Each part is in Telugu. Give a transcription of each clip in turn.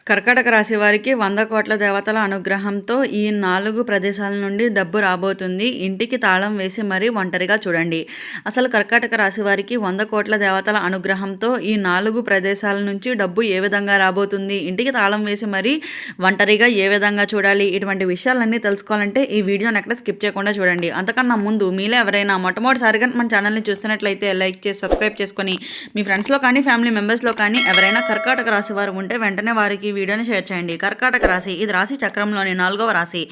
కర్కాటక రాశి వారికి 100 కోట్ల దేవతల అనుగ్రహంతో ఈ 4 ప్రదేశాల నుండి డబ్బు రాబోతుంది. ఇంటికి తాళం వేసి మరీ ఒంటరిగా చూడండి. అసలు కర్కాటక రాశి వారికి 100 కోట్ల దేవతల అనుగ్రహంతో ఈ 4 ప్రదేశాల నుంచి డబ్బు ఏ విధంగా రాబోతుంది, ఇంటికి తాళం వేసి మరీ ఒంటరిగా ఏ విధంగా చూడాలి, ఇటువంటి విషయాలన్నీ తెలుసుకోవాలంటే ఈ వీడియోని ఎక్కడ స్కిప్ చేయకుండా చూడండి. అంతకన్నా ముందు మీలో ఎవరైనా మొట్టమొదటిసారిగా మన ఛానల్ని చూస్తున్నట్లయితే లైక్ చేసి సబ్స్క్రైబ్ చేసుకొని మీ ఫ్రెండ్స్లో కానీ ఫ్యామిలీ మెంబర్స్లో కానీ ఎవరైనా కర్కాటక రాశి వారు ఉంటే వెంటనే వారికి వీడియోని షేర్ చేయండి. కర్కాటక రాశి ఇది రాశి చక్రంలోని 4వ రాశి.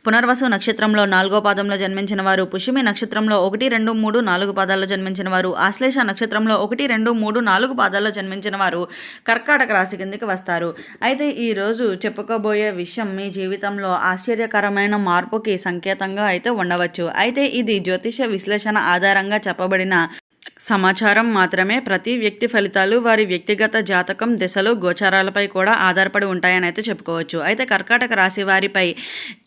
పునర్వసు నక్షత్రంలో 4వ పాదంలో జన్మించిన వారు, పుష్యమి నక్షత్రంలో 1, 2, 3, 4 పాదాల్లో జన్మించిన వారు, ఆశ్లేష నక్షత్రంలో 1, 2, 3, 4 పాదాల్లో జన్మించిన వారు కర్కాటక రాశి కిందకి వస్తారు. అయితే ఈరోజు చెప్పుకోబోయే విషయం మీ జీవితంలో ఆశ్చర్యకరమైన మార్పుకి సంకేతంగా అయితే ఉండవచ్చు. అయితే ఇది జ్యోతిష విశ్లేషణ ఆధారంగా చెప్పబడిన సమాచారం మాత్రమే. ప్రతి వ్యక్తి ఫలితాలు వారి వ్యక్తిగత జాతకం, దిశలు, గోచారాలపై కూడా ఆధారపడి ఉంటాయని అయితే చెప్పుకోవచ్చు. అయితే కర్కాటక రాశి వారిపై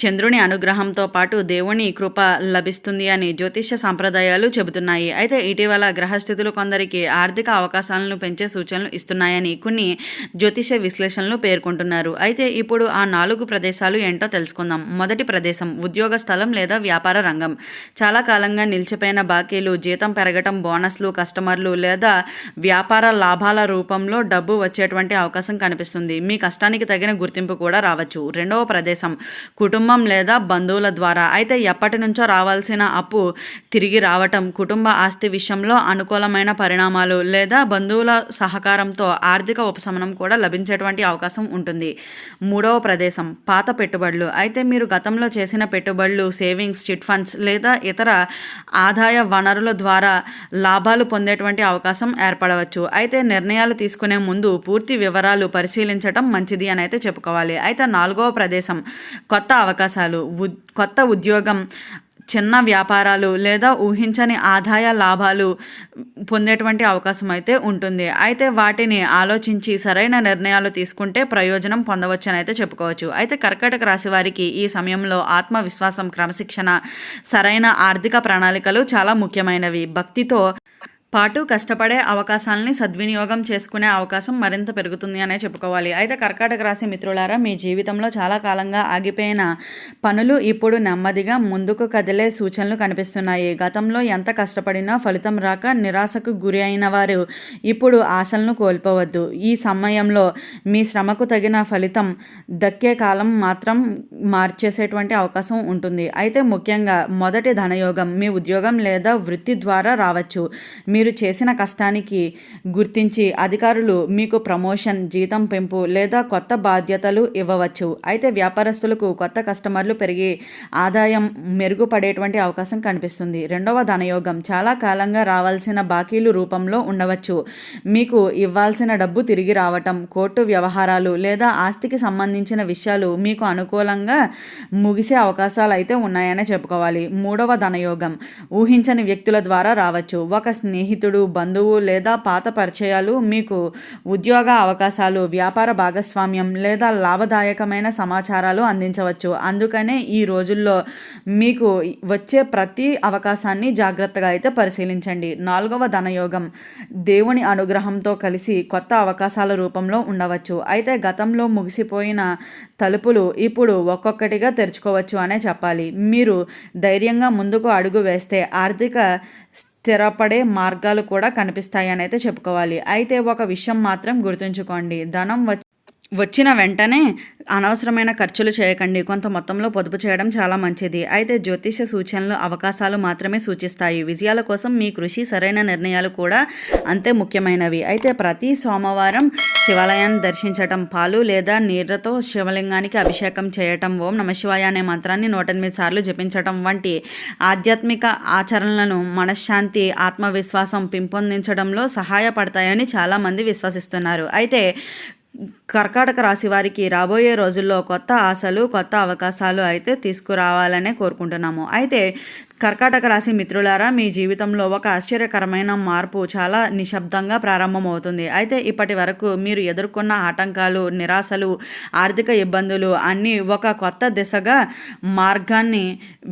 చంద్రుని అనుగ్రహంతో పాటు దేవుని కృప లభిస్తుంది అని జ్యోతిష సాంప్రదాయాలు చెబుతున్నాయి. అయితే ఇటీవల గ్రహస్థితులు కొందరికి ఆర్థిక అవకాశాలను పెంచే సూచనలు ఇస్తున్నాయని కొన్ని జ్యోతిష విశ్లేషణలు పేర్కొంటున్నారు. అయితే ఇప్పుడు ఆ 4 ప్రదేశాలు ఏంటో తెలుసుకుందాం. మొదటి ప్రదేశం ఉద్యోగ స్థలం లేదా వ్యాపార రంగం. చాలా కాలంగా నిలిచిపోయిన బాకీలు, జీతం పెరగటం, బోనస్లు, కస్టమర్లు లేదా వ్యాపార లాభాల రూపంలో డబ్బు వచ్చేటువంటి అవకాశం కనిపిస్తుంది. మీ కష్టానికి తగిన గుర్తింపు కూడా రావచ్చు. రెండవ ప్రదేశం కుటుంబం లేదా బంధువుల ద్వారా. అయితే ఎప్పటి నుంచో రావాల్సిన అప్పు తిరిగి రావటం, కుటుంబ ఆస్తి విషయంలో అనుకూలమైన పరిణామాలు లేదా బంధువుల సహకారంతో ఆర్థిక ఉపశమనం కూడా లభించేటువంటి అవకాశం ఉంటుంది. మూడవ ప్రదేశం పాత పెట్టుబడులు. అయితే మీరు గతంలో చేసిన పెట్టుబడులు, సేవింగ్స్, చిట్ ఫండ్స్ లేదా ఇతర ఆదాయ వనరుల ద్వారా లాభాలు పొందేటువంటి అవకాశం ఏర్పడవచ్చు. అయితే నిర్ణయాలు తీసుకునే ముందు పూర్తి వివరాలు పరిశీలించడం మంచిది అని అయితే చెప్పుకోవాలి. అయితే 4వ ప్రదేశం కొత్త అవకాశాలు, కొత్త ఉద్యోగం, చిన్న వ్యాపారాలు లేదా ఊహించని ఆదాయ లాభాలు పొందేటువంటి అవకాశం అయితే ఉంటుంది. అయితే వాటిని ఆలోచించి సరైన నిర్ణయాలు తీసుకుంటే ప్రయోజనం పొందవచ్చు అని అయితే చెప్పుకోవచ్చు. అయితే కర్కాటక రాశి వారికి ఈ సమయంలో ఆత్మవిశ్వాసం, క్రమశిక్షణ, సరైన ఆర్థిక ప్రణాళికలు చాలా ముఖ్యమైనవి. భక్తితో పాటు కష్టపడే అవకాశాలని సద్వినియోగం చేసుకునే అవకాశం మరింత పెరుగుతుంది అనే చెప్పుకోవాలి. అయితే కర్కాటక రాశి మిత్రులారా, మీ జీవితంలో చాలా కాలంగా ఆగిపోయిన పనులు ఇప్పుడు నెమ్మదిగా ముందుకు కదిలే సూచనలు కనిపిస్తున్నాయి. గతంలో ఎంత కష్టపడినా ఫలితం రాక నిరాశకు గురి అయిన వారు ఇప్పుడు ఆశలను కోల్పోవద్దు. ఈ సమయంలో మీ శ్రమకు తగిన ఫలితం దక్కే కాలం మాత్రం మార్చేసేటువంటి అవకాశం ఉంటుంది. అయితే ముఖ్యంగా మొదటి ధనయోగం మీ ఉద్యోగం లేదా వృత్తి ద్వారా రావచ్చు. మీరు చేసిన కష్టానికి గుర్తించి అధికారులు మీకు ప్రమోషన్, జీతం పెంపు లేదా కొత్త బాధ్యతలు ఇవ్వవచ్చు. అయితే వ్యాపారస్తులకు కొత్త కస్టమర్లు పెరిగి ఆదాయం మెరుగుపడేటువంటి అవకాశం కనిపిస్తుంది. రెండవ ధనయోగం చాలా కాలంగా రావాల్సిన బాకీలు రూపంలో ఉండవచ్చు. మీకు ఇవ్వాల్సిన డబ్బు తిరిగి రావటం, కోర్టు వ్యవహారాలు లేదా ఆస్తికి సంబంధించిన విషయాలు మీకు అనుకూలంగా ముగిసే అవకాశాలు అయితే ఉన్నాయనే చెప్పుకోవాలి. మూడవ ధనయోగం ఊహించని వ్యక్తుల ద్వారా రావచ్చు. ఒక స్నేహితుడు, బంధువు లేదా పాత పరిచయాలు మీకు ఉద్యోగ అవకాశాలు, వ్యాపార భాగస్వామ్యం లేదా లాభదాయకమైన సమాచారాలు అందించవచ్చు. అందుకనే ఈ రోజుల్లో మీకు వచ్చే ప్రతి అవకాశాన్ని జాగ్రత్తగా అయితే పరిశీలించండి. 4వ ధనయోగం దేవుని అనుగ్రహంతో కలిసి కొత్త అవకాశాల రూపంలో ఉండవచ్చు. అయితే గతంలో ముగిసిపోయిన తలుపులు ఇప్పుడు ఒక్కొక్కటిగా తెరుచుకోవచ్చు అనే చెప్పాలి. మీరు ధైర్యంగా ముందుకు అడుగు వేస్తే ఆర్థిక స్థిరపడే మార్గాలు కూడా కనిపిస్తాయని అయితే చెప్పుకోవాలి. అయితే ఒక విషయం మాత్రం గుర్తుంచుకోండి, ధనం వచ్చిన వెంటనే అనవసరమైన ఖర్చులు చేయకండి. కొంత మొత్తంలో పొదుపు చేయడం చాలా మంచిది. అయితే జ్యోతిష సూచనలు అవకాశాలు మాత్రమే సూచిస్తాయి. విజయాల కోసం మీ కృషి, సరైన నిర్ణయాలు కూడా అంతే ముఖ్యమైనవి. అయితే ప్రతి సోమవారం శివాలయాన్ని దర్శించటం, పాలు లేదా నీళ్లతో శివలింగానికి అభిషేకం చేయటం, ఓం నమశివాయ అనే మంత్రాన్ని 108 సార్లు జపించటం వంటి ఆధ్యాత్మిక ఆచరణలను మనశ్శాంతి, ఆత్మవిశ్వాసం పెంపొందించడంలో సహాయపడతాయని చాలామంది విశ్వసిస్తున్నారు. అయితే కర్కాటక రాశి వారికి రాబోయే రోజుల్లో కొత్త ఆశలు, కొత్త అవకాశాలు అయితే తీసుకురావాలనే కోరుకుంటున్నాము. అయితే కర్కాటక రాశి మిత్రులారా, మీ జీవితంలో ఒక ఆశ్చర్యకరమైన మార్పు చాలా నిశ్శబ్దంగా ప్రారంభమవుతుంది. అయితే ఇప్పటి వరకు మీరు ఎదుర్కొన్న ఆటంకాలు, నిరాశలు, ఆర్థిక ఇబ్బందులు అన్నీ ఒక కొత్త దిశగా మార్గాన్ని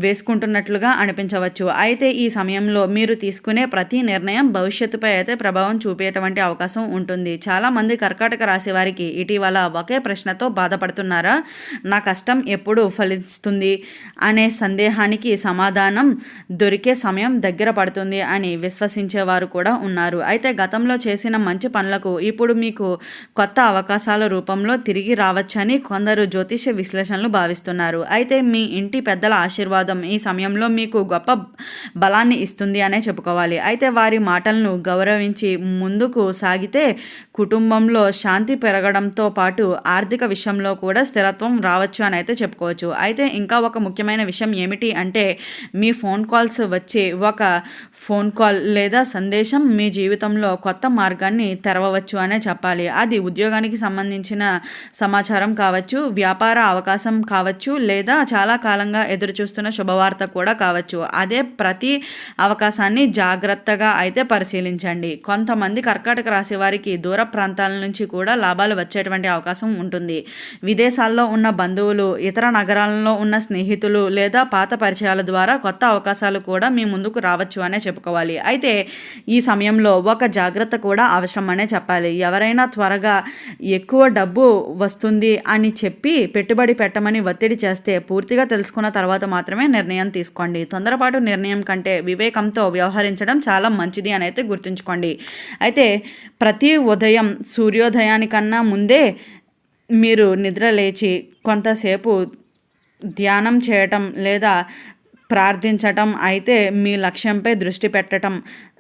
వేసుకుంటున్నట్లుగా అనిపించవచ్చు. అయితే ఈ సమయంలో మీరు తీసుకునే ప్రతి నిర్ణయం భవిష్యత్తుపై అయితే ప్రభావం చూపేటువంటి అవకాశం ఉంటుంది. చాలామంది కర్కాటక రాశి వారికి ఇటీవల ఒకే ప్రశ్నతో బాధపడుతున్నారా? నా కష్టం ఎప్పుడు ఫలిస్తుంది అనే సందేహానికి సమాధానం దొరికే సమయం దగ్గర పడుతుంది అని విశ్వసించేవారు కూడా ఉన్నారు. అయితే గతంలో చేసిన మంచి పనులకు ఇప్పుడు మీకు కొత్త అవకాశాల రూపంలో తిరిగి రావచ్చని కొందరు జ్యోతిష విశ్లేషణలు భావిస్తున్నారు. అయితే మీ ఇంటి పెద్దల ఆశీర్వాదం ఈ సమయంలో మీకు గొప్ప బలాన్ని ఇస్తుంది అనే చెప్పుకోవాలి. అయితే వారి మాటలను గౌరవించి ముందుకు సాగితే కుటుంబంలో శాంతి పెరగడంతో పాటు ఆర్థిక విషయంలో కూడా స్థిరత్వం రావచ్చు అని అయితే చెప్పుకోవచ్చు. అయితే ఇంకా ఒక ముఖ్యమైన విషయం ఏమిటి అంటే, మీ ఫోన్ కాల్స్ వచ్చే ఒక ఫోన్ కాల్ లేదా సందేశం మీ జీవితంలో కొత్త మార్గాన్ని తెరవవచ్చు అనే చెప్పాలి. అది ఉద్యోగానికి సంబంధించిన సమాచారం కావచ్చు, వ్యాపార అవకాశం కావచ్చు, లేదా చాలా కాలంగా ఎదురుచూస్తున్న శుభవార్త కూడా కావచ్చు. అదే ప్రతి అవకాశాన్ని జాగ్రత్తగా అయితే పరిశీలించండి. కొంతమంది కర్కాటక రాశి వారికి దూర ప్రాంతాల నుంచి కూడా లాభాలు వచ్చేటువంటి అవకాశం ఉంటుంది. విదేశాల్లో ఉన్న బంధువులు, ఇతర నగరాలలో ఉన్న స్నేహితులు లేదా పాత పరిచయాల ద్వారా కొత్త అవకాశాలు కూడా మీ ముందుకు రావచ్చు అనే చెప్పుకోవాలి. అయితే ఈ సమయంలో ఒక జాగ్రత్త కూడా అవసరం అనే చెప్పాలి. ఎవరైనా త్వరగా ఎక్కువ డబ్బు వస్తుంది అని చెప్పి పెట్టుబడి పెట్టమని ఒత్తిడి చేస్తే పూర్తిగా తెలుసుకున్న తర్వాత మాత్రమే నిర్ణయం తీసుకోండి. తొందరపాటు నిర్ణయం కంటే వివేకంతో వ్యవహరించడం చాలా మంచిది అని అయితే గుర్తుంచుకోండి. అయితే ప్రతి ఉదయం సూర్యోదయానికన్నా ముందే మీరు నిద్ర లేచి కొంతసేపు ధ్యానం చేయటం లేదా ప్రార్థించటం, అయితే మీ లక్ష్యంపై దృష్టి పెట్టటం,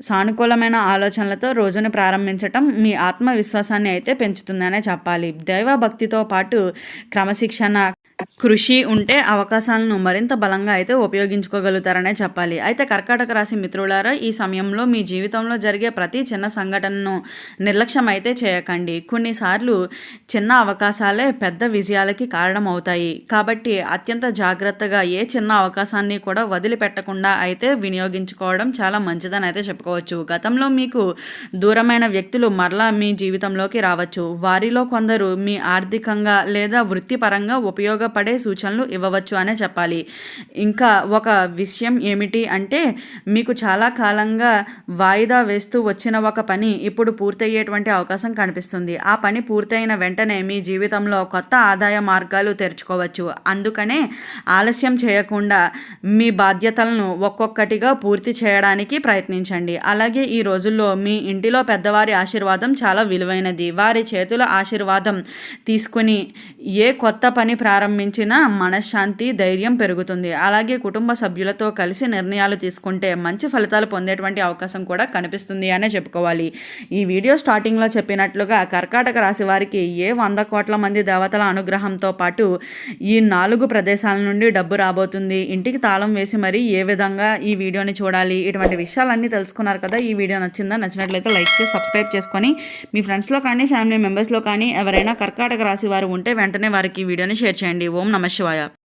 సానుకూలమైన ఆలోచనలతో రోజును ప్రారంభించటం మీ ఆత్మవిశ్వాసాన్ని అయితే పెంచుతుందనే చెప్పాలి. దైవభక్తితో పాటు క్రమశిక్షణ, కృషి ఉంటే అవకాశాలను మరింత బలంగా అయితే ఉపయోగించుకోగలుగుతారనే చెప్పాలి. అయితే కర్కాటక రాశి మిత్రులారా, ఈ సమయంలో మీ జీవితంలో జరిగే ప్రతి చిన్న సంఘటనను నిర్లక్ష్యం అయితే చేయకండి. కొన్నిసార్లు చిన్న అవకాశాలే పెద్ద విజయాలకి కారణమవుతాయి. కాబట్టి అత్యంత జాగ్రత్తగా ఏ చిన్న అవకాశాన్ని కూడా వదిలిపెట్టకుండా అయితే వినియోగించుకోవడం చాలా మంచిదని అయితే చెప్పుకోవచ్చు. గతంలో మీకు దూరమైన వ్యక్తులు మరలా మీ జీవితంలోకి రావచ్చు. వారిలో కొందరు మీ ఆర్థికంగా లేదా వృత్తిపరంగా ఉపయోగపడే సూచనలు ఇవ్వవచ్చు అనే చెప్పాలి. ఇంకా ఒక విషయం ఏమిటి అంటే, మీకు చాలా కాలంగా వాయిదా వేస్తూ వచ్చిన ఒక పని ఇప్పుడు పూర్తయ్యేటువంటి అవకాశం కనిపిస్తుంది. ఆ పని పూర్తయిన వెంటనే మీ జీవితంలో కొత్త ఆదాయ మార్గాలు తెరుచుకోవచ్చు. అందుకనే ఆలస్యం చేయకుండా మీ బాధ్యతలను ఒక్కొక్కటిగా పూర్తి చేయడానికి ప్రయత్నించండి. అలాగే ఈ రోజుల్లో మీ ఇంటిలో పెద్దవారి ఆశీర్వాదం చాలా విలువైనది. వారి చేతుల ఆశీర్వాదం తీసుకుని ఏ కొత్త పని ప్రారంభించినా మనశ్శాంతి, ధైర్యం పెరుగుతుంది. అలాగే కుటుంబ సభ్యులతో కలిసి నిర్ణయాలు తీసుకుంటే మంచి ఫలితాలు పొందేటువంటి అవకాశం కూడా కనిపిస్తుంది అనే చెప్పుకోవాలి. ఈ వీడియో స్టార్టింగ్లో చెప్పినట్లుగా కర్కాటక రాశి వారికి 100 కోట్ల మంది దేవతల అనుగ్రహంతో పాటు ఈ 4 ప్రదేశాల నుండి డబ్బు రాబోతుంది. ఇంటికి తాళం వేసి మరి ఏ విధంగా ఈ వీడియోని చూడాలి, ఇటువంటి విషయాలన్నీ తెలుసుకున్నారు కదా. ఈ వీడియో నచ్చిందా? నచ్చినట్లయితే లైక్ చేసి సబ్స్క్రైబ్ చేసుకొని మీ ఫ్రెండ్స్లో కానీ ఫ్యామిలీ మెంబర్స్లో కానీ ఎవరైనా కర్కాటక రాశి వారు ఉంటే వెంటనే వారికి ఈ వీడియోని షేర్ చేయండి. ఓం నమః శివాయ.